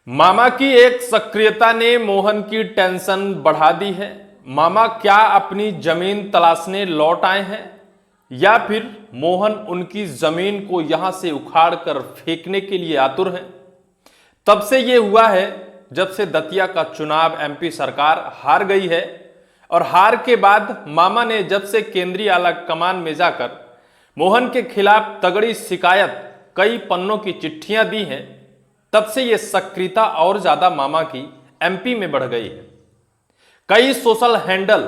मामा की एक सक्रियता ने मोहन की टेंशन बढ़ा दी है। मामा क्या अपनी जमीन तलाशने लौट आए हैं या फिर मोहन उनकी जमीन को यहां से उखाड़ कर फेंकने के लिए आतुर हैं। तब से यह हुआ है जब से दतिया का चुनाव एमपी सरकार हार गई है और हार के बाद मामा ने जब से केंद्रीय आला कमान में जाकर मोहन के खिलाफ तगड़ी शिकायत कई पन्नों की चिट्ठियां दी हैं, तब से यह सक्रियता और ज्यादा मामा की एमपी में बढ़ गई है। कई सोशल हैंडल,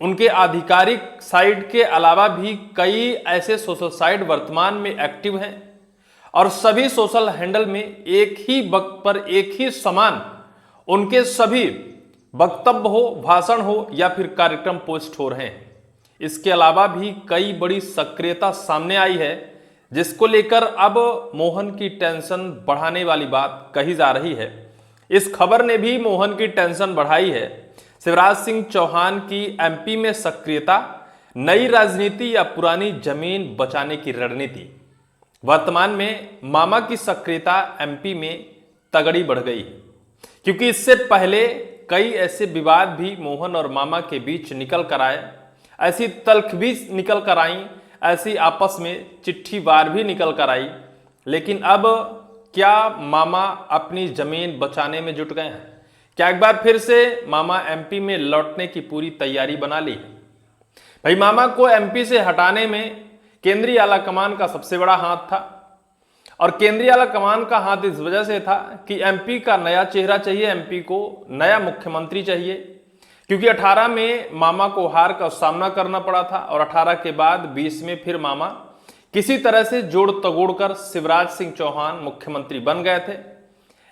उनके आधिकारिक साइट के अलावा भी कई ऐसे सोशल साइट वर्तमान में एक्टिव हैं और सभी सोशल हैंडल में एक ही वक्त पर एक ही समान उनके सभी वक्तव्य हो, भाषण हो या फिर कार्यक्रम पोस्ट हो रहे हैं। इसके अलावा भी कई बड़ी सक्रियता सामने आई है जिसको लेकर अब मोहन की टेंशन बढ़ाने वाली बात कही जा रही है। इस खबर ने भी मोहन की टेंशन बढ़ाई है। शिवराज सिंह चौहान की एमपी में सक्रियता, नई राजनीति या पुरानी जमीन बचाने की रणनीति। वर्तमान में मामा की सक्रियता एमपी में तगड़ी बढ़ गई है क्योंकि इससे पहले कई ऐसे विवाद भी मोहन और मामा के बीच निकल कर आए, ऐसी तल्ख भी निकल कर आई, ऐसी आपस में चिट्ठी वार भी निकल कर आई। लेकिन अब क्या मामा अपनी जमीन बचाने में जुट गए हैं? क्या एक बार फिर से मामा एमपी में लौटने की पूरी तैयारी बना ली है? भाई, मामा को एमपी से हटाने में केंद्रीय आला कमान का सबसे बड़ा हाथ था और केंद्रीय आला कमान का हाथ इस वजह से था कि एमपी का नया चेहरा चाहिए, एमपी को नया मुख्यमंत्री चाहिए, क्योंकि 18 में मामा को हार का सामना करना पड़ा था और 18 के बाद 20 में फिर मामा किसी तरह से जोड़ तगोड़ कर शिवराज सिंह चौहान मुख्यमंत्री बन गए थे।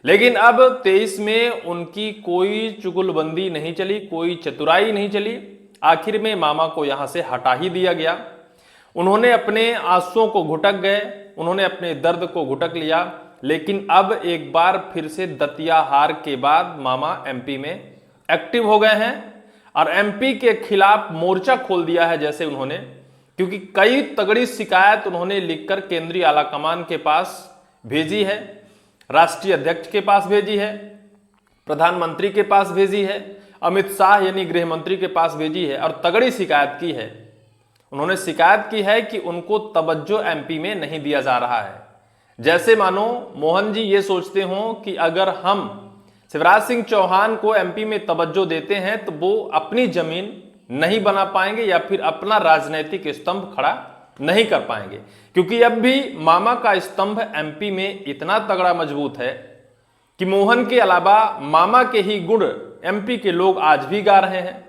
लेकिन अब 23 में उनकी कोई चुगलबंदी नहीं चली, कोई चतुराई नहीं चली। आखिर में मामा को यहां से हटा ही दिया गया। उन्होंने अपने आंसुओं को घुटक गए, उन्होंने अपने दर्द को घुटक लिया। लेकिन अब एक बार फिर से दतिया हार के बाद मामा एमपी में एक्टिव हो गए हैं और एमपी के खिलाफ मोर्चा खोल दिया है जैसे उन्होंने, क्योंकि कई तगड़ी शिकायत उन्होंने लिखकर केंद्रीय आला कमान के पास भेजी है, राष्ट्रीय अध्यक्ष के पास भेजी है, प्रधानमंत्री के पास भेजी है, अमित शाह यानी गृह मंत्री के पास भेजी है और तगड़ी शिकायत की है। उन्होंने शिकायत की है कि उनको तवज्जो एमपी में नहीं दिया जा रहा है। जैसे मानो मोहन जी ये सोचते हो कि अगर हम शिवराज सिंह चौहान को एमपी में तवज्जो देते हैं तो वो अपनी जमीन नहीं बना पाएंगे या फिर अपना राजनीतिक स्तंभ खड़ा नहीं कर पाएंगे, क्योंकि अब भी मामा का स्तंभ एमपी में इतना तगड़ा मजबूत है कि मोहन के अलावा मामा के ही गुण एमपी के लोग आज भी गा रहे हैं।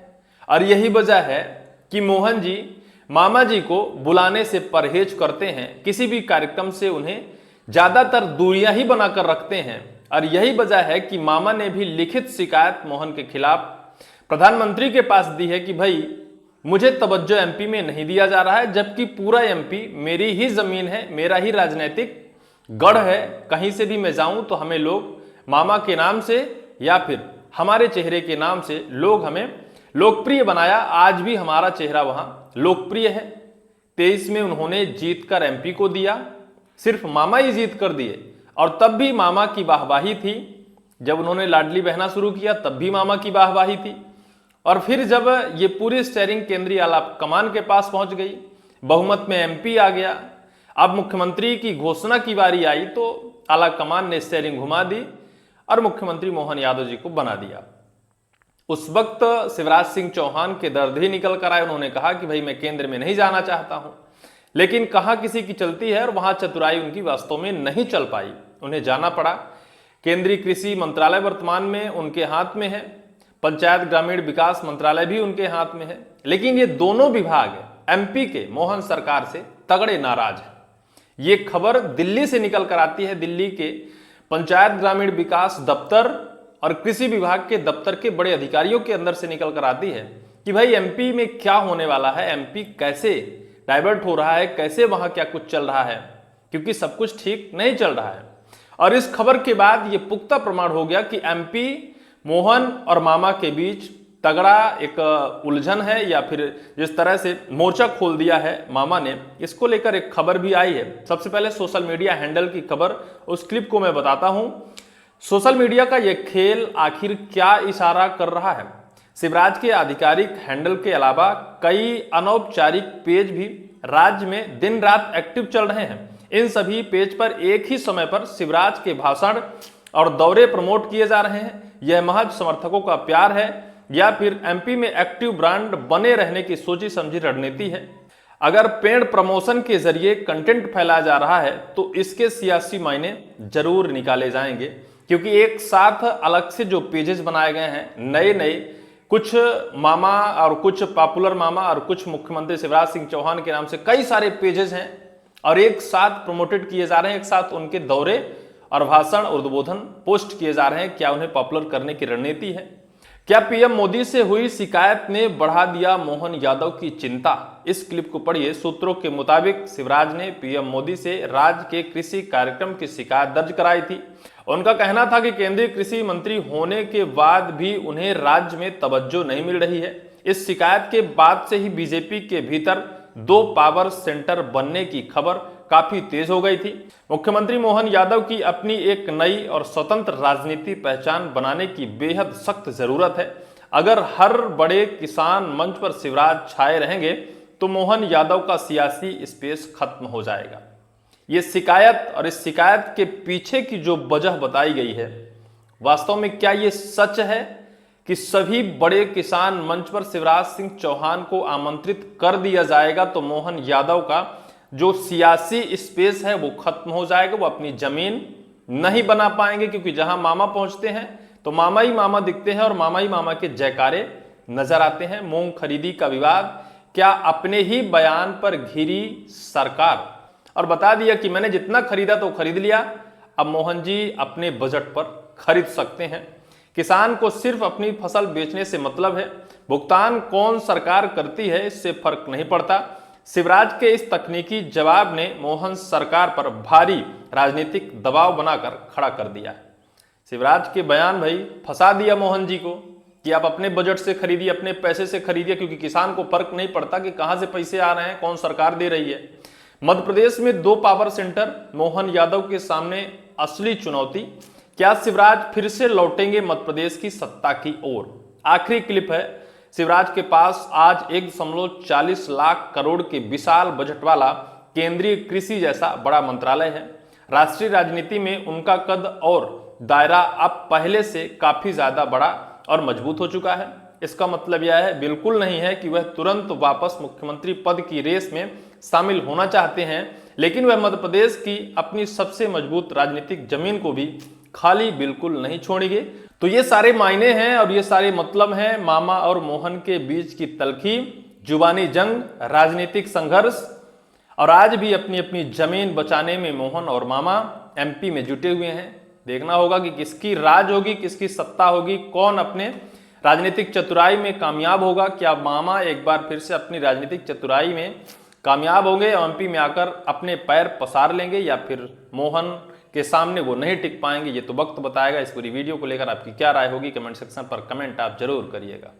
और यही वजह है कि मोहन जी मामा जी को बुलाने से परहेज करते हैं, किसी भी कार्यक्रम से उन्हें ज्यादातर दूरियां ही बनाकर रखते हैं। और यही वजह है कि मामा ने भी लिखित शिकायत मोहन के खिलाफ प्रधानमंत्री के पास दी है कि भाई मुझे तवज्जो एमपी में नहीं दिया जा रहा है, जबकि पूरा एमपी मेरी ही जमीन है, मेरा ही राजनीतिक गढ़ है। कहीं से भी मैं जाऊं तो हमें लोग मामा के नाम से या फिर हमारे चेहरे के नाम से लोग हमें लोकप्रिय बनाया। आज भी हमारा चेहरा वहां लोकप्रिय है। 23 में उन्होंने जीत कर एमपी को दिया, सिर्फ मामा ही जीत कर दिए और तब भी मामा की वाहवाही थी। जब उन्होंने लाडली बहना शुरू किया तब भी मामा की वाहवाही थी। और फिर जब ये पूरी स्टेयरिंग केंद्रीय आला कमान के पास पहुंच गई, बहुमत में एमपी आ गया, अब मुख्यमंत्री की घोषणा की बारी आई तो आला कमान ने स्टेयरिंग घुमा दी और मुख्यमंत्री मोहन यादव जी को बना दिया। उस वक्त शिवराज सिंह चौहान के दर्द ही निकल कर आए। उन्होंने कहा कि भाई मैं केंद्र में नहीं जाना चाहता हूं, लेकिन कहां किसी की चलती है और वहां चतुराई उनकी वास्तव में नहीं चल पाई, उन्हें जाना पड़ा। केंद्रीय कृषि मंत्रालय वर्तमान में उनके हाथ में है, पंचायत ग्रामीण विकास मंत्रालय भी उनके हाथ में है, लेकिन ये दोनों विभाग एमपी के मोहन सरकार से तगड़े नाराज हैं। ये खबर दिल्ली से निकल कर आती है, दिल्ली के पंचायत ग्रामीण विकास दफ्तर और कृषि विभाग के दफ्तर के बड़े अधिकारियों के अंदर से निकल कर आती है कि भाई एमपी में क्या होने वाला है, एमपी कैसे डाइवर्ट हो रहा है, कैसे वहां क्या कुछ चल रहा है, क्योंकि सब कुछ ठीक नहीं चल रहा है। और इस खबर के बाद यह पुख्ता प्रमाण हो गया कि एमपी मोहन और मामा के बीच तगड़ा एक उलझन है या फिर जिस तरह से मोर्चा खोल दिया है मामा ने, इसको लेकर एक खबर भी आई है। सबसे पहले सोशल मीडिया हैंडल की खबर, उस क्लिप को मैं बताता हूं। सोशल मीडिया का यह खेल आखिर क्या इशारा कर रहा है? शिवराज के आधिकारिक हैंडल के अलावा कई अनौपचारिक पेज भी राज्य में दिन रात एक्टिव चल रहे हैं। इन सभी पेज पर एक ही समय पर शिवराज के भाषण और दौरे प्रमोट किए जा रहे हैं। यह महज समर्थकों का प्यार है या फिर एमपी में एक्टिव ब्रांड बने रहने की सोची समझी रणनीति है? अगर पेड प्रमोशन के जरिए कंटेंट फैलाया जा रहा है तो इसके सियासी मायने जरूर निकाले जाएंगे, क्योंकि एक साथ अलग से जो पेजेस बनाए गए हैं नए नए, कुछ मामा और कुछ पॉपुलर मामा और कुछ मुख्यमंत्री शिवराज सिंह चौहान के नाम से कई सारे पेजेस हैं और एक साथ प्रमोटेड किए जा रहे हैं, एक साथ उनके दौरे और भाषण और उद्बोधन पोस्ट किए जा रहे हैं। क्या उन्हें पॉपुलर करने की रणनीति है? क्या पीएम मोदी से हुई शिकायत ने बढ़ा दिया मोहन यादव की चिंता? इस क्लिप को पढ़िए। सूत्रों के मुताबिक शिवराज ने पीएम मोदी से राज्य के कृषि कार्यक्रम की शिकायत दर्ज कराई थी। उनका कहना था कि केंद्रीय कृषि मंत्री होने के बाद भी उन्हें राज्य में तवज्जो नहीं मिल रही है। इस शिकायत के बाद से ही बीजेपी के भीतर 2 पावर सेंटर बनने की खबर काफी तेज हो गई थी। मुख्यमंत्री मोहन यादव की अपनी एक नई और स्वतंत्र राजनीति पहचान बनाने की बेहद सख्त जरूरत है। अगर हर बड़े किसान मंच पर शिवराज छाए रहेंगे तो मोहन यादव का सियासी स्पेस खत्म हो जाएगा। ये शिकायत और इस शिकायत के पीछे की जो वजह बताई गई है, वास्तव में क्या ये सच है कि सभी बड़े किसान मंच पर शिवराज सिंह चौहान को आमंत्रित कर दिया जाएगा तो मोहन यादव का जो सियासी स्पेस है वो खत्म हो जाएगा, वो अपनी जमीन नहीं बना पाएंगे, क्योंकि जहां मामा पहुंचते हैं तो मामा ही मामा दिखते हैं और मामा ही मामा के जयकारे नजर आते हैं। मूंग खरीदी का विवाद, क्या अपने ही बयान पर घिरी सरकार और बता दिया कि मैंने जितना खरीदा तो खरीद लिया, अब मोहन जी अपने बजट पर खरीद सकते हैं। किसान को सिर्फ अपनी फसल बेचने से मतलब है, भुगतान कौन सरकार करती है इससे फर्क नहीं पड़ता। शिवराज के इस तकनीकी जवाब ने मोहन सरकार पर भारी राजनीतिक दबाव बनाकर खड़ा कर दिया है। शिवराज के बयान भाई फंसा दिया मोहन जी को कि आप अपने बजट से खरीदिए, अपने पैसे से खरीदिए, क्योंकि किसान को फर्क नहीं पड़ता कि कहां से पैसे आ रहे हैं, कौन सरकार दे रही है। मध्य प्रदेश में 2 पावर सेंटर, मोहन यादव के सामने असली चुनौती। क्या शिवराज फिर से लौटेंगे मध्य प्रदेश की सत्ता की ओर? आखिरी क्लिप है। शिवराज के पास आज 1.40 लाख करोड़ के विशाल बजट वाला केंद्रीय कृषि जैसा बड़ा मंत्रालय है। राष्ट्रीय राजनीति में उनका कद और दायरा अब पहले से काफी ज्यादा बड़ा और मजबूत हो चुका है। इसका मतलब यह है बिल्कुल नहीं है कि वह तुरंत वापस मुख्यमंत्री पद की रेस में शामिल होना चाहते हैं, लेकिन वह मध्य प्रदेश की अपनी सबसे मजबूत राजनीतिक जमीन को भी खाली बिल्कुल नहीं छोड़ेंगे। तो ये सारे मायने हैं और ये सारे मतलब हैं मामा और मोहन के बीच की तल्खी, जुबानी जंग, राजनीतिक संघर्ष, और आज भी अपनी अपनी जमीन बचाने में मोहन और मामा एमपी में जुटे हुए हैं। देखना होगा कि किसकी राज होगी, किसकी सत्ता होगी, कौन अपने राजनीतिक चतुराई में कामयाब होगा। क्या मामा एक बार फिर से अपनी राजनीतिक चतुराई में कामयाब होंगे, एमपी में आकर अपने पैर पसार लेंगे, या फिर मोहन के सामने वो नहीं टिक पाएंगे? ये तो वक्त बताएगा। इस पूरी वीडियो को लेकर आपकी क्या राय होगी, कमेंट सेक्शन पर कमेंट आप जरूर करिएगा।